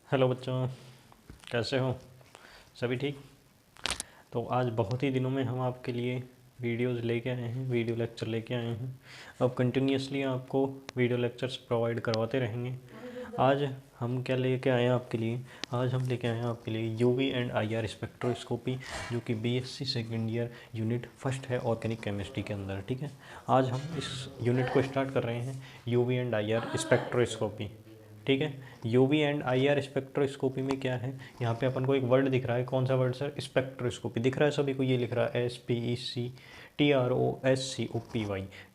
Hello बच्चों, कैसे हो? सभी ठीक? तो आज बहुत ही दिनों में हम आपके लिए वीडियोस लेके आए हैं, वीडियो लेक्चर लेके आए हैं। अब कंटिन्यूसली आपको वीडियो लेक्चर्स प्रोवाइड करवाते रहेंगे। आज हम क्या लेके आए हैं आपके लिए? आज हम लेके आए हैं आपके लिए यूवी एंड आईआर स्पेक्ट्रोस्कोपी, जो कि BSc second year unit first है ऑर्गेनिक केमिस्ट्री के अंदर। ठीक है, आज हम इस यूनिट को स्टार्ट कर रहे हैं, यूवी एंड आईआर स्पेक्ट्रोस्कोपी। ठीक है, यूवी एंड आईआर स्पेक्ट्रोस्कोपी में क्या है, यहाँ पे अपन को एक वर्ड दिख रहा है। कौन सा वर्ड सर? स्पेक्ट्रोस्कोपी दिख रहा है सभी को, ये लिख रहा है SPECTROSCOPY।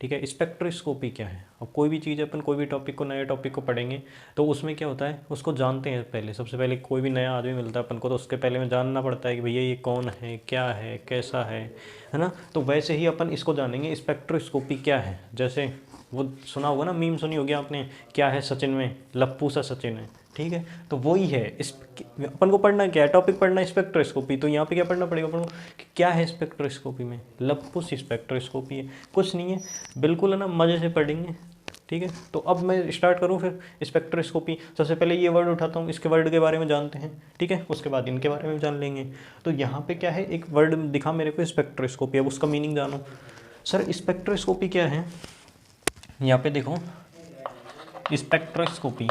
ठीक है, स्पेक्ट्रोस्कोपी क्या है? अब कोई भी चीज़ अपन कोई भी टॉपिक को, नए टॉपिक को पढ़ेंगे तो उसमें क्या होता है, उसको जानते हैं पहले। सबसे पहले कोई भी नया आदमी मिलता है अपन को तो उसके पहले में जानना पड़ता है कि भैया ये कौन है, क्या है, कैसा है ना। तो वैसे ही अपन इसको जानेंगे, स्पेक्ट्रोस्कोपी क्या है। जैसे वो सुना होगा ना, मीम सुनी होगी आपने, क्या है सचिन में, लप्पू सा सचिन है। ठीक है, तो वही है। इस अपन को पढ़ना क्या है, टॉपिक पढ़ना है स्पेक्ट्रोस्कोपी। तो यहाँ पे क्या पढ़ना पड़ेगा अपन को कि क्या है स्पेक्ट्रोस्कोपी में? लप्पू सी स्पेक्ट्रोस्कोपी है, कुछ नहीं है, बिल्कुल है ना, मज़े से पढ़ेंगे। ठीक है, तो अब मैं स्टार्ट करूँ फिर स्पेक्ट्रोस्कोपी। सबसे पहले ये वर्ड उठाता हूँ, इसके वर्ड के बारे में जानते हैं। ठीक है, उसके बाद इनके बारे में जान लेंगे। तो यहाँ पे क्या है, एक वर्ड दिखा मेरे को स्पेक्ट्रोस्कोपी, अब उसका मीनिंग जानो। सर स्पेक्ट्रोस्कोपी क्या है? यहाँ पे देखो, स्पेक्ट्रोस्कोपी।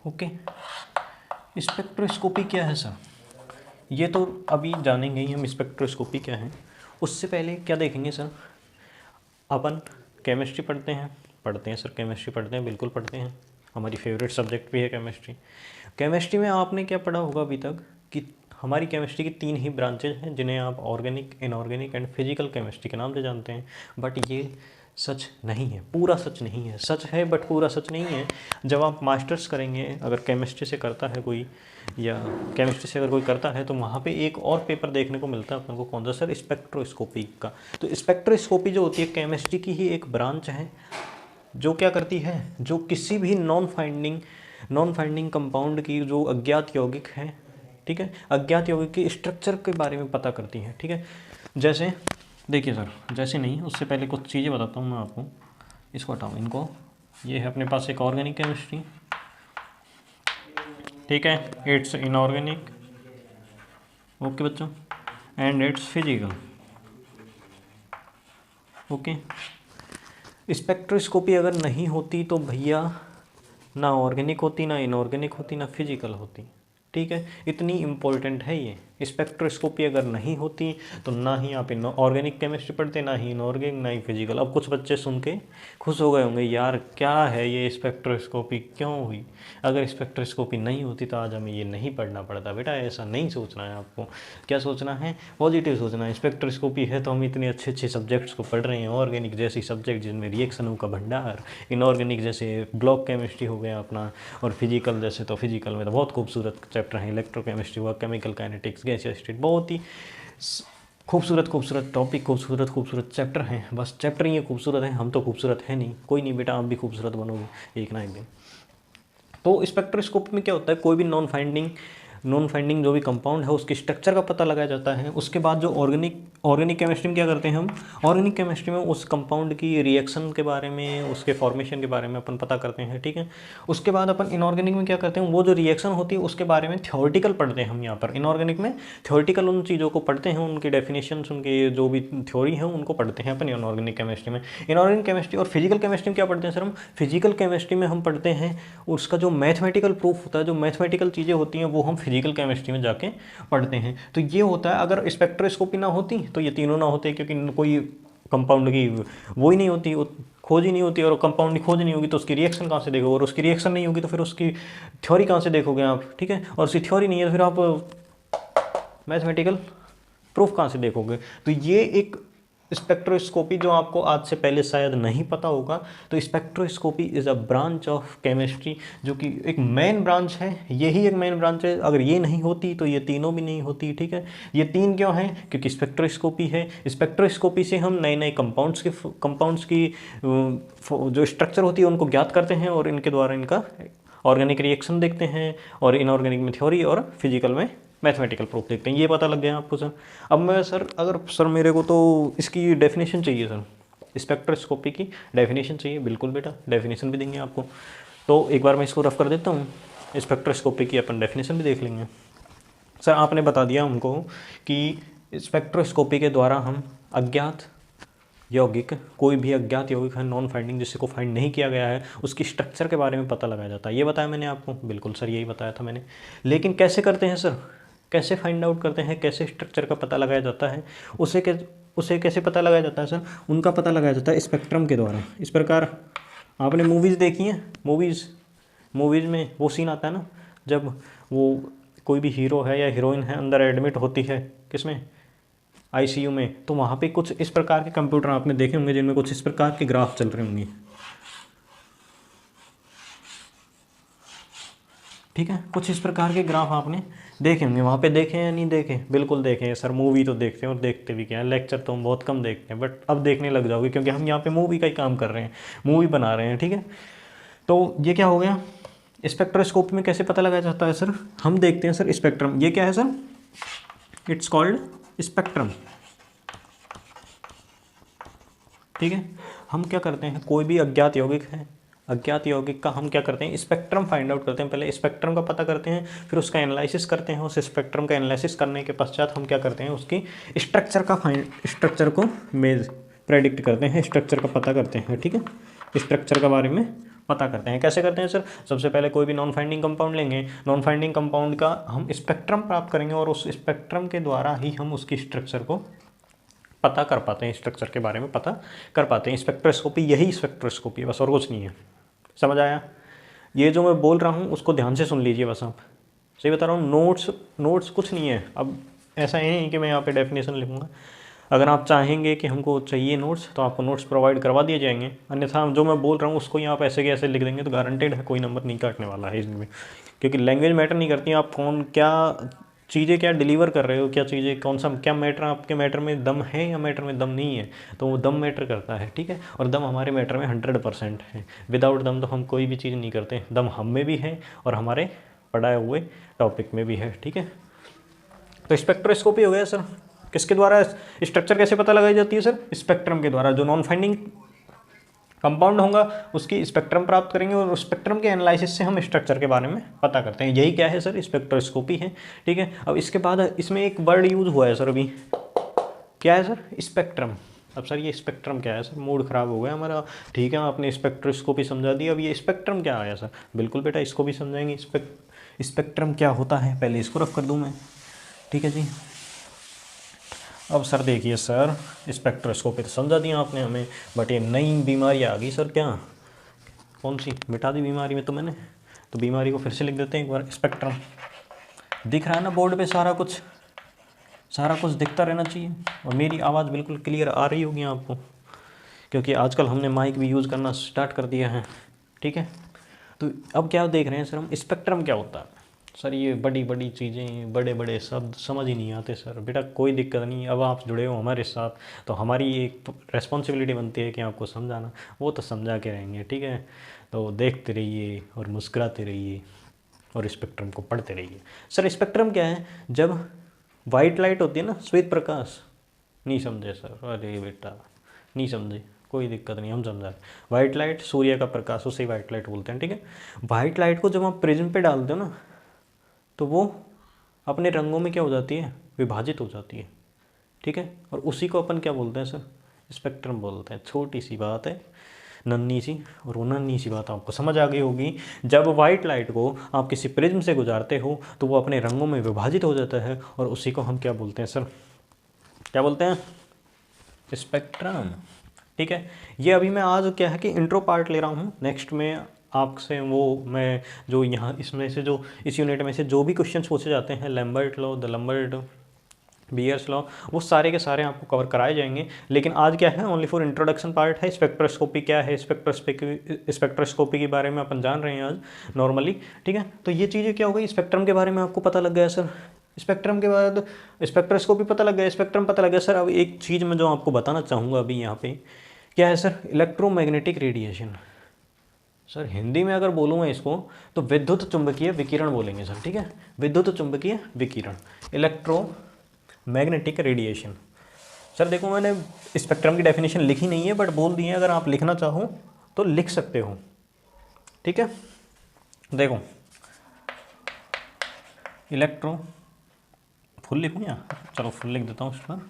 ओके, स्पेक्ट्रोस्कोपी क्या है सर? ये तो अभी जानेंगे ही हम स्पेक्ट्रोस्कोपी क्या है। उससे पहले क्या देखेंगे सर, अपन केमिस्ट्री पढ़ते हैं सर, केमिस्ट्री पढ़ते हैं, बिल्कुल पढ़ते हैं। हमारी फेवरेट सब्जेक्ट भी है केमिस्ट्री। केमिस्ट्री में आपने क्या पढ़ा होगा अभी तक कि हमारी केमिस्ट्री की 3 ही ब्रांचेज हैं, जिन्हें आप organic, inorganic and physical chemistry के नाम से जानते हैं। बट ये सच नहीं है, पूरा सच नहीं है। सच है बट पूरा सच नहीं है। जब आप मास्टर्स करेंगे, अगर केमिस्ट्री से करता है कोई, या केमिस्ट्री से अगर कोई करता है, तो वहाँ पे एक और पेपर देखने को मिलता है अपन को। कौन सा सर? स्पेक्ट्रोस्कोपी का। तो स्पेक्ट्रोस्कोपी जो होती है, केमिस्ट्री की ही एक ब्रांच है, जो क्या करती है, जो किसी भी नॉन फाइंडिंग कंपाउंड की जो अज्ञात यौगिक है, ठीक है, अज्ञात यौगिक के स्ट्रक्चर के बारे में पता करती है। ठीक है, जैसे देखिए सर, जैसे नहीं, उससे पहले कुछ चीज़ें बताता हूँ मैं आपको। इसको हटाओ, इनको। ये है अपने पास एक ऑर्गेनिक केमिस्ट्री, ठीक है, इट्स इनऑर्गेनिक, ओके बच्चों, and it's physical. Okay, spectroscopy अगर नहीं होती तो भैया ना ऑर्गेनिक होती, ना इनऑर्गेनिक होती, ना फिजिकल होती। ठीक है, इतनी इम्पोर्टेंट है ये। स्पेक्ट्रोस्कोपी अगर नहीं होती तो ना ही आप ऑर्गेनिक केमिस्ट्री पढ़ते, ना ही इनऑर्गेनिक, ना ही फिजिकल। अब कुछ बच्चे सुन के खुश हो गए होंगे, यार क्या है ये स्पेक्ट्रोस्कोपी क्यों हुई? अगर स्पेक्ट्रोस्कोपी नहीं होती तो आज हमें ये नहीं पढ़ना पड़ता। बेटा ऐसा नहीं सोचना है आपको। क्या सोचना है? पॉजिटिव सोचना है। स्पेक्ट्रोस्कोपी है तो हम इतने अच्छे अच्छे सब्जेक्ट्स को पढ़ रहे हैं। ऑर्गेनिक जैसी सब्जेक्ट जिनमें रिएक्शनों का भंडार, इनऑर्गेनिक जैसे ब्लॉक केमिस्ट्री हो गया अपना, और फिजिकल जैसे, तो फिजिकल में तो बहुत खूबसूरत चैप्टर हैं। इलेक्ट्रोकेमिस्ट्री हुआ, केमिकल काइनेटिक्स, गैसियस स्टेट, बहुत ही खूबसूरत टॉपिक, खूबसूरत चैप्टर हैं। बस चैप्टर ही खूबसूरत हैं, हम तो खूबसूरत है नहीं। कोई नहीं बेटा, आप भी खूबसूरत बनोगे एक ना एक दिन। तो स्पेक्ट्रोस्कोपी में क्या होता है, कोई भी नॉन फाइंडिंग जो भी कंपाउंड है उसके स्ट्रक्चर का पता लगाया जाता है। उसके बाद जो ऑर्गेनिक केमिस्ट्री में क्या करते हैं हम, ऑर्गेनिक केमिस्ट्री में उस कंपाउंड की रिएक्शन के बारे में, उसके फॉर्मेशन के बारे में अपन पता करते हैं। ठीक है, उसके बाद अपन इनऑर्गेनिक में क्या करते हैं, वो जो रिएक्शन होती है उसके बारे में थ्योरेटिकल पढ़ते हैं हम। यहाँ पर इनऑर्गेनिक में थ्योरेटिकल उन चीज़ों को पढ़ते हैं, उनकी डेफिनेशन, उनके जो भी थ्योरी है उनको पढ़ते हैं अपन इनऑर्गेनिक केमिस्ट्री में। इनऑर्गेनिक केमिस्ट्री और फिजिकल केमिस्ट्री में क्या पढ़ते हैं सर हम? फिजिकल केमिस्ट्री में हम पढ़ते हैं उसका जो मैथमेटिकल प्रूफ होता है, जो मैथमेटिकल चीज़ें होती हैं वो हम फिजिकल केमिस्ट्री में जाके पढ़ते हैं। तो ये होता है, अगर स्पेक्ट्रोस्कोपी ना होती तो ये तीनों ना होते, क्योंकि कोई कंपाउंड की वो ही नहीं होती, खोज ही नहीं होती, और कंपाउंड की खोज नहीं होगी तो उसकी रिएक्शन कहाँ से देखोगे, और उसकी रिएक्शन नहीं होगी तो फिर उसकी थ्योरी कहाँ से देखोगे आप? ठीक है, और उसकी थ्योरी नहीं है तो फिर आप मैथमेटिकल प्रूफ कहाँ से देखोगे? तो ये एक स्पेक्ट्रोस्कोपी जो आपको आज से पहले शायद नहीं पता होगा। तो spectroscopy is a branch of chemistry, जो कि एक मेन ब्रांच है। यही एक मेन ब्रांच है, अगर ये नहीं होती तो ये तीनों भी नहीं होती। ठीक है, ये तीन क्यों हैं? क्योंकि स्पेक्ट्रोस्कोपी है। स्पेक्ट्रोस्कोपी से हम नए नए कंपाउंड्स की जो स्ट्रक्चर होती है उनको ज्ञात करते हैं, और इनके द्वारा इनका ऑर्गेनिक रिएक्शन देखते हैं, और इनऑर्गेनिक में थ्योरी, और फिजिकल में मैथमेटिकल प्रूफ देखते हैं। ये पता लग गया आपको सर? अब मैं सर, अगर सर मेरे को तो इसकी डेफिनेशन चाहिए सर, स्पेक्ट्रोस्कोपी की डेफिनेशन चाहिए। बिल्कुल बेटा, डेफिनेशन भी देंगे आपको। तो एक बार मैं इसको रफ कर देता हूँ, स्पेक्ट्रोस्कोपी की अपन डेफिनेशन भी देख लेंगे। सर आपने बता दिया हमको कि स्पेक्ट्रोस्कोपी के द्वारा हम अज्ञात यौगिक, कोई भी अज्ञात यौगिक है नॉन फाइंडिंग जिससे को फाइंड नहीं किया गया है, उसकी स्ट्रक्चर के बारे में पता लगाया जाता है। ये बताया मैंने आपको, बिल्कुल सर यही बताया था मैंने। लेकिन कैसे करते हैं सर, कैसे फाइंड आउट करते हैं, कैसे स्ट्रक्चर का पता लगाया जाता है, उसे कैसे पता लगाया जाता है सर, उनका पता लगाया जाता है स्पेक्ट्रम के द्वारा। इस प्रकार आपने मूवीज़ देखी हैं, मूवीज़ में वो सीन आता है ना, जब वो कोई भी हीरो है या हीरोइन है अंदर एडमिट होती है, किसमें, आईसीयू में, तो वहाँ पे कुछ इस प्रकार के कंप्यूटर आपने देखे होंगे जिनमें कुछ इस प्रकार के ग्राफ चल रहे होंगे, ठीक है, कुछ इस प्रकार के ग्राफ आपने देखे होंगे। वहाँ पे देखे या नहीं देखे, बिल्कुल देखे हैं सर, मूवी तो देखते हैं और देखते भी क्या है, लेक्चर तो हम बहुत कम देखते हैं, बट अब देखने लग जाओगे क्योंकि हम यहाँ पे मूवी का ही काम कर रहे हैं, मूवी बना रहे हैं, ठीक है। तो ये क्या हो गया, स्पेक्ट्रोस्कोप में कैसे पता लगाया जाता है सर, हम देखते हैं सर स्पेक्ट्रम, ये क्या है सर, इट्स कॉल्ड स्पेक्ट्रम, ठीक है। हम क्या करते हैं, कोई भी अज्ञात यौगिक है, अज्ञात यौगिक का हम क्या करते हैं, स्पेक्ट्रम फाइंड आउट करते हैं। पहले स्पेक्ट्रम का पता करते हैं, फिर उसका एनालिसिस करते हैं। उस स्पेक्ट्रम का एनालिसिस करने के पश्चात हम क्या करते हैं, उसकी स्ट्रक्चर को प्रेडिक्ट करते हैं, स्ट्रक्चर का पता करते हैं, ठीक है। स्ट्रक्चर के बारे में पता करते हैं। कैसे करते हैं सर, सबसे पहले कोई भी नॉन फाइंडिंग कंपाउंड लेंगे, नॉन फाइंडिंग कंपाउंड का हम स्पेक्ट्रम प्राप्त करेंगे और उस स्पेक्ट्रम के द्वारा ही हम उसकी स्ट्रक्चर को पता कर पाते हैं, स्ट्रक्चर के बारे में पता कर पाते हैं। स्पेक्ट्रोस्कोपी, यही स्पेक्ट्रोस्कोपी है, बस और कुछ नहीं है। समझ आया? ये जो मैं बोल रहा हूँ उसको ध्यान से सुन लीजिए, बस आप, सही बता रहा हूँ। नोट्स कुछ नहीं है। अब ऐसा नहीं कि मैं यहाँ पे डेफिनेशन लिखूँगा, अगर आप चाहेंगे कि हमको चाहिए नोट्स तो आपको नोट्स प्रोवाइड करवा दिए जाएंगे, अन्यथा जो मैं बोल रहा हूँ उसको ही आप ऐसे के ऐसे लिख देंगे तो गारंटेड है कोई नंबर नहीं काटने वाला है इसमें, क्योंकि लैंग्वेज मैटर नहीं करती। आप कौन क्या चीज़ें क्या डिलीवर कर रहे हो, क्या चीज़ें कौन सा क्या मैटर, आपके मैटर में दम है या मैटर में दम नहीं है, तो वो दम मैटर करता है, ठीक है। और दम हमारे मैटर में 100% है। विदाउट दम तो हम कोई भी चीज़ नहीं करते। दम हम में भी है और हमारे पढ़ाए हुए टॉपिक में भी है, ठीक है। तो स्पेक्ट्रोस्कोपी हो गया सर। किसके द्वारा स्ट्रक्चर कैसे पता लगाई जाती है सर, स्पेक्ट्रम के द्वारा। जो नॉन फाइंडिंग कंपाउंड होगा उसकी स्पेक्ट्रम प्राप्त करेंगे और स्पेक्ट्रम के एनालिसिस से हम स्ट्रक्चर के बारे में पता करते हैं। यही क्या है सर, स्पेक्ट्रोस्कोपी है, ठीक है। अब इसके बाद इसमें एक वर्ड यूज हुआ है सर अभी, क्या है सर, स्पेक्ट्रम। अब सर ये स्पेक्ट्रम क्या है सर, मूड ख़राब हो गया हमारा, ठीक है। आपने स्पेक्ट्रोस्कोपी समझा दी, अब ये स्पेक्ट्रम क्या आया सर, बिल्कुल बेटा इसको भी समझाएंगे। स्पेक्ट्रम क्या होता है, पहले इसको रख कर दूँ मैं, ठीक है जी। अब सर देखिए सर, स्पेक्ट्रोस्कोपी तो समझा दिया आपने हमें, बट ये नई बीमारी आ गई सर। क्या, कौन सी, मिटा दी बीमारी में तो मैंने, तो बीमारी को फिर से लिख देते हैं एक बार। स्पेक्ट्रम दिख रहा है ना बोर्ड पे, सारा कुछ दिखता रहना चाहिए और मेरी आवाज़ बिल्कुल क्लियर आ रही होगी आपको, क्योंकि आजकल हमने माइक भी यूज़ करना स्टार्ट कर दिया है, ठीक है। तो अब क्या देख रहे हैं सर हम, स्पेक्ट्रम क्या होता है सर। ये बड़ी बड़ी चीज़ें, बड़े बड़े शब्द समझ ही नहीं आते सर। बेटा कोई दिक्कत नहीं, अब आप जुड़े हो हमारे साथ तो हमारी एक रिस्पॉन्सिबिलिटी बनती है कि आपको समझाना, वो तो समझा के रहेंगे, ठीक है। तो देखते रहिए और मुस्कुराते रहिए और स्पेक्ट्रम को पढ़ते रहिए। सर स्पेक्ट्रम क्या है, जब वाइट लाइट होती है ना, श्वेत प्रकाश, नहीं समझे सर, अरे बेटा नहीं समझे, कोई दिक्कत नहीं, हम समझा। वाइट लाइट, सूर्य का प्रकाश, उसे वाइट लाइट बोलते हैं, ठीक है। वाइट लाइट को जब आप प्रिज्म पे डालते हो ना, तो वो अपने रंगों में क्या हो जाती है, विभाजित हो जाती है, ठीक है। और उसी को अपन क्या बोलते हैं सर, स्पेक्ट्रम बोलते हैं। छोटी सी बात है, नन्ही सी, और वो नन्ही सी बात आपको समझ आ गई होगी। जब वाइट लाइट को आप किसी प्रिज्म से गुजारते हो तो वो अपने रंगों में विभाजित हो जाता है और उसी को हम क्या बोलते हैं सर, क्या बोलते हैं, स्पेक्ट्रम, ठीक है। ये अभी मैं आज क्या है कि इंट्रो पार्ट ले रहा हूँ, नेक्स्ट में आपसे वो मैं जो यहाँ इसमें से जो इस यूनिट में से जो भी क्वेश्चंस पूछे जाते हैं, Lambert law, the Lambert bears law, वो सारे के सारे आपको कवर कराए जाएंगे। लेकिन आज क्या है, ओनली फॉर इंट्रोडक्शन पार्ट है। स्पेक्ट्रोस्कोपी क्या है, स्पेक्ट्रोस्कोपी के बारे में अपन जान रहे हैं आज नॉर्मली, ठीक है। तो ये चीज़ें क्या हो गई, स्पेक्ट्रम के बारे में आपको पता लग गया सर। स्पेक्ट्रम के बाद स्पेक्ट्रोस्कोपी पता लग गया, स्पेक्ट्रम पता लग गया सर। अब एक चीज़ मैं जो आपको बताना चाहूँगा अभी यहाँ पे, क्या है sir, electromagnetic radiation. Sir Hindi में अगर बोलूँ मैं इसको तो विद्युत चुंबकीय विकिरण बोलेंगे सर, ठीक है। विद्युत चुंबकीय विकिरण, इलेक्ट्रोमैग्नेटिक रेडिएशन। सर देखो मैंने स्पेक्ट्रम की डेफिनेशन लिखी नहीं है, बट बोल दी है, अगर आप लिखना चाहो तो लिख सकते हो, ठीक है। देखो इलेक्ट्रो फुल लिखूँ या चलो फुल लिख देता हूँ उस पर,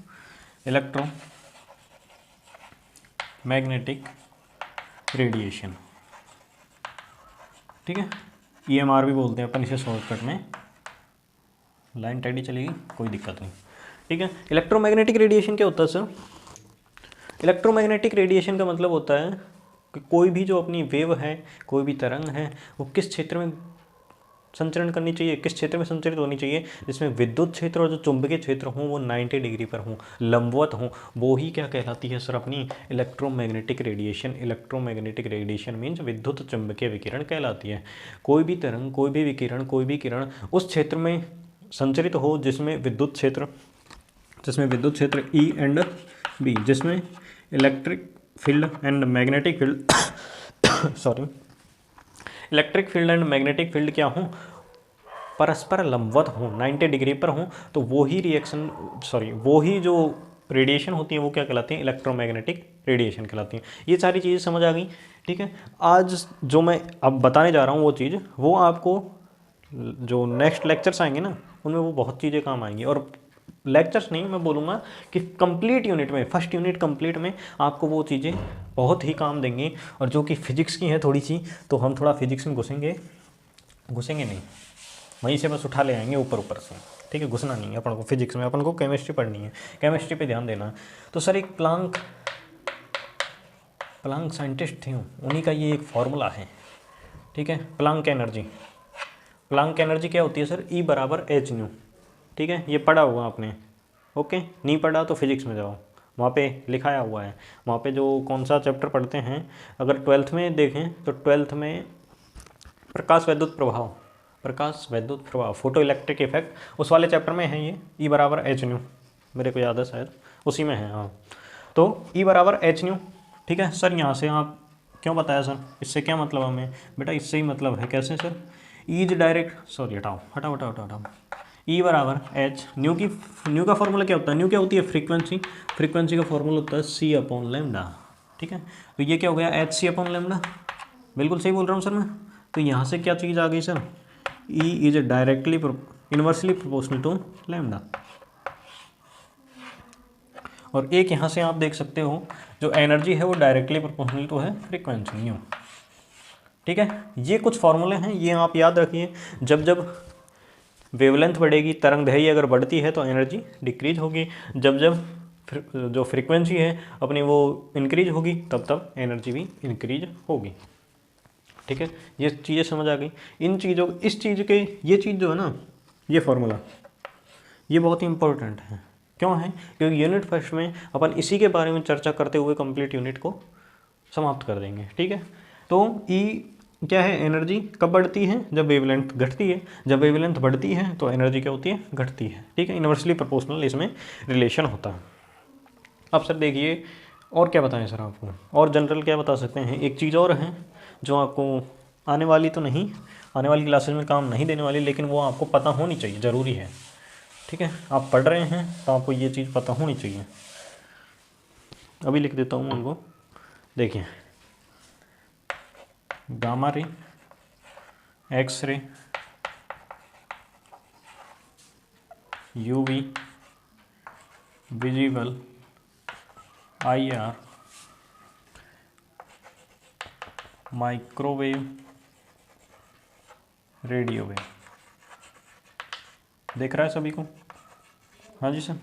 इलेक्ट्रो मैग्नेटिक रेडिएशन, ठीक है, EMR भी बोलते हैं अपन इसे शॉर्टकट में, लाइन टेडी चलेगी कोई दिक्कत नहीं, ठीक है। इलेक्ट्रोमैग्नेटिक रेडिएशन क्या होता है सर? इलेक्ट्रोमैग्नेटिक रेडिएशन का मतलब होता है कि कोई भी जो अपनी वेव है, कोई भी तरंग है, वो किस क्षेत्र में संचरण करनी चाहिए, किस क्षेत्र में संचरित होनी चाहिए, जिसमें विद्युत क्षेत्र और जो चुंबकीय क्षेत्र हों वो 90 डिग्री पर हों, लंबवत हों, वो ही क्या कहलाती है सर? अपनी electromagnetic radiation. Electromagnetic radiation means विद्युत चुंबकीय विकिरण कहलाती है। कोई भी तरंग, कोई भी विकिरण, कोई भी किरण उस क्षेत्र में संचरित हो जिसमें विद्युत क्षेत्र E एंड B, जिसमें electric field and magnetic field sorry, electric field and magnetic field क्या हों? परस्पर लंबवत हों, 90 डिग्री पर हों, तो वो ही जो रेडिएशन होती है वो क्या कहलाती है? इलेक्ट्रोमैग्नेटिक रेडिएशन कहलाती है। ये सारी चीज़ें समझ आ गई, ठीक है। आज जो मैं अब बताने जा रहा हूँ वो चीज़, वो आपको जो नेक्स्ट लेक्चर्स आएंगे ना उनमें वो बहुत चीज़ें काम आएंगी, और लेक्चर्स नहीं, मैं बोलूँगा कि कंप्लीट यूनिट में, फर्स्ट यूनिट कंप्लीट में आपको वो चीज़ें बहुत ही काम देंगी। और जो कि फिजिक्स की हैं थोड़ी सी, तो हम थोड़ा फिजिक्स में घुसेंगे नहीं, वहीं से बस उठा ले आएंगे ऊपर से, ठीक है। घुसना नहीं है अपन को फिजिक्स में, अपन को केमिस्ट्री पढ़नी है, केमिस्ट्री पे ध्यान देना। तो सर एक प्लांक साइंटिस्ट थे, उन्हीं का ये एक फॉर्मूला है, ठीक है। प्लांक एनर्जी क्या होती है सर? E बराबर h², ठीक है। ये पढ़ा हुआ आपने, ओके। नहीं पढ़ा तो फिजिक्स में जाओ, वहाँ पे लिखाया हुआ है। वहाँ पे जो कौन सा चैप्टर पढ़ते हैं, अगर 12th में देखें तो 12th में प्रकाश वैद्युत प्रभाव फोटो इलेक्ट्रिक इफेक्ट, उस वाले चैप्टर में है ये E बराबर h², मेरे को याद है शायद उसी में है, हाँ। तो E बराबर h², ठीक है। सर यहाँ से आप क्यों बताया सर? इससे क्या मतलब हमें? बेटा इससे ही मतलब है। कैसे सर? इज डायरेक्ट, सॉरी हटाओ, E बराबर h, न्यू का फॉर्मूला क्या होता है? न्यू क्या होती है? फ्रीक्वेंसी का फॉर्मूला होता है c/λ, ठीक है। तो ये क्या हो गया? hc/λ, बिल्कुल सही बोल रहा हूँ सर मैं। तो यहाँ से क्या चीज़ आ गई sir? E is directly inversely proportional to lambda. और एक यहाँ से आप देख सकते हो जो एनर्जी है वो डायरेक्टली प्रोपोर्शनल टू है फ्रीक्वेंसी न्यू, ठीक है। ये कुछ फॉर्मूले हैं, ये आप याद रखिए। जब वेवलेंथ बढ़ेगी, तरंग दैर्घ्य अगर बढ़ती है तो एनर्जी डिक्रीज होगी, जब जो फ्रीक्वेंसी है अपनी वो इंक्रीज होगी, तब एनर्जी भी इंक्रीज होगी, ठीक है। ये चीज़ें समझ आ गई। ये चीज़ जो है ना, ये फॉर्मूला ये बहुत ही इंपॉर्टेंट है। क्यों है? क्योंकि यूनिट फर्स्ट में अपन इसी के बारे में चर्चा करते हुए कंप्लीट यूनिट को समाप्त कर देंगे, ठीक है। तो E क्या है? एनर्जी कब बढ़ती है? जब वेवलेंथ घटती है। जब वेवलेंथ बढ़ती है तो एनर्जी क्या होती है? घटती है, ठीक है। इनवर्सली प्रोपोर्शनल इसमें रिलेशन होता है। अब सर देखिए और क्या बताएं सर आपको, और जनरल क्या बता सकते हैं? एक चीज़ और है जो आपको आने वाली क्लासेस में काम नहीं देने वाली, लेकिन वो आपको पता होनी चाहिए, ज़रूरी है, ठीक है। आप पढ़ रहे हैं तो आपको ये चीज़ पता होनी चाहिए। अभी लिख देता हूँ उनको, देखिए gamma ray, X ray, UV, visible, IR, microwave, radio wave. देख रहा है सभी को? हाँ जी सर।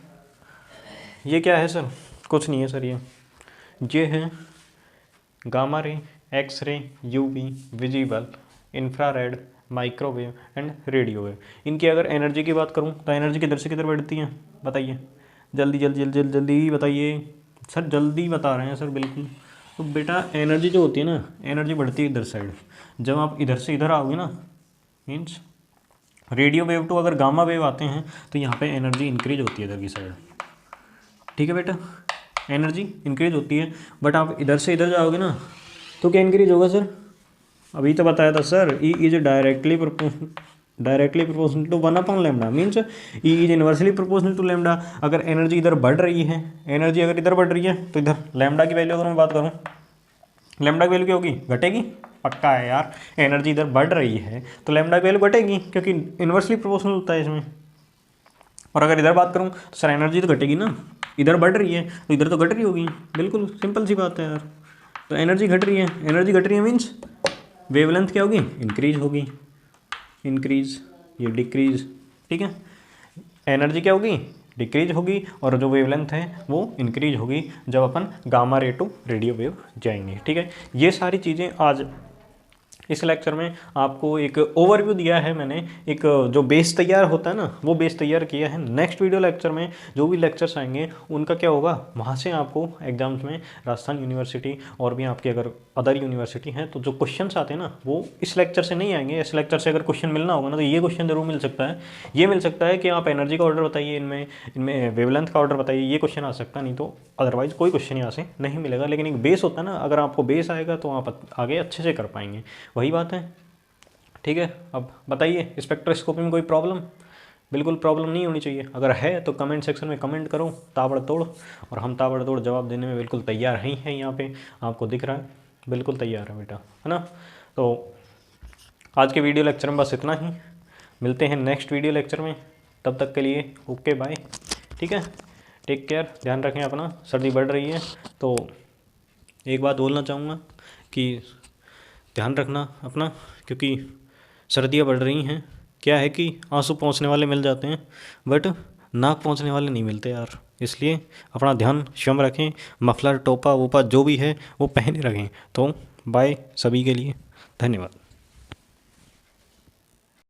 ये क्या है सर? कुछ नहीं है सर, ये है gamma ray, X ray, UV, visible, infrared, microwave and radio wave. इनकी अगर एनर्जी की बात करूं तो एनर्जी किधर से किधर बढ़ती है? बताइए जल्दी बताइए सर, जल्दी बता रहे हैं सर, बिल्कुल। तो बेटा एनर्जी जो होती है ना, एनर्जी बढ़ती है इधर साइड। जब आप इधर से इधर आओगे ना, मीन्स रेडियो वेव टू अगर गामा वेव आते हैं तो यहाँ पे एनर्जी इंक्रीज होती है इधर की साइड, ठीक है बेटा, एनर्जी इंक्रीज होती है। बट आप इधर से इधर जाओगे ना तो क्या इंक्रीज होगा सर? अभी तो बताया था sir, E is directly proportional to 1/λ, means E is inversely proportional to lambda. अगर एनर्जी इधर बढ़ रही है, एनर्जी अगर इधर बढ़ रही है तो इधर लैम्डा की वैल्यू अगर मैं बात करूँ, लैम्डा की वैल्यू क्या होगी? घटेगी, पक्का है यार, एनर्जी इधर बढ़ रही है तो लैम्डा की वैल्यू घटेगी, क्योंकि इन्वर्सली प्रोपोर्शनल होता है इसमें। और अगर इधर बात करूँ तो सर एनर्जी तो घटेगी ना, इधर बढ़ रही है तो इधर तो घट रही होगी, बिल्कुल सिंपल सी बात है यार। तो एनर्जी घट रही है, एनर्जी घट रही है मीन्स वेवलेंथ क्या होगी, इंक्रीज होगी, इंक्रीज, ये डिक्रीज, ठीक है। एनर्जी क्या होगी, डिक्रीज होगी, और जो वेवलेंथ है वो इंक्रीज होगी जब अपन gamma ray to radio wave जाएंगे, ठीक है। ये सारी चीज़ें आज इस लेक्चर में आपको एक ओवरव्यू दिया है मैंने, एक जो बेस तैयार होता है ना वो बेस तैयार किया है। नेक्स्ट वीडियो लेक्चर में जो भी लेक्चर्स आएंगे उनका क्या होगा, वहाँ से आपको एग्जाम्स में राजस्थान यूनिवर्सिटी और भी आपके अगर अदर यूनिवर्सिटी हैं तो जो क्वेश्चंस आते हैं ना वो इस लेक्चर से नहीं आएंगे। इस लेक्चर से अगर क्वेश्चन मिलना होगा ना तो ये क्वेश्चन जरूर मिल सकता है, ये मिल सकता है कि आप एनर्जी का ऑर्डर बताइए, इनमें वेवलेंथ का ऑर्डर बताइए, ये क्वेश्चन आ सकता है, नहीं तो अदरवाइज कोई क्वेश्चन यहाँ से नहीं मिलेगा। लेकिन एक बेस होता है ना, अगर आपको बेस आएगा तो आप आगे अच्छे से कर पाएंगे, वही बात है, ठीक है। अब बताइए स्पेक्ट्रोस्कोपी में कोई प्रॉब्लम, बिल्कुल प्रॉब्लम नहीं होनी चाहिए, अगर है तो कमेंट सेक्शन में कमेंट करो ताबड़तोड़, और हम ताबड़तोड़ जवाब देने में बिल्कुल तैयार ही हैं। यहाँ पे आपको दिख रहा है, बिल्कुल तैयार है बेटा, है ना। तो आज के वीडियो लेक्चर में बस इतना ही, मिलते हैं नेक्स्ट वीडियो लेक्चर में, तब तक के लिए ओके बाय, ठीक है। टेक केयर, ध्यान रखें अपना, सर्दी बढ़ रही है तो एक बात बोलना चाहूँगा कि ध्यान रखना अपना, क्योंकि सर्दियाँ बढ़ रही हैं, क्या है कि आंसू पहुँचने वाले मिल जाते हैं बट नाक पहुँचने वाले नहीं मिलते यार, इसलिए अपना ध्यान स्वयं रखें, मफलर टोपा वोपा जो भी है वो पहने रखें। तो बाय सभी के लिए, धन्यवाद।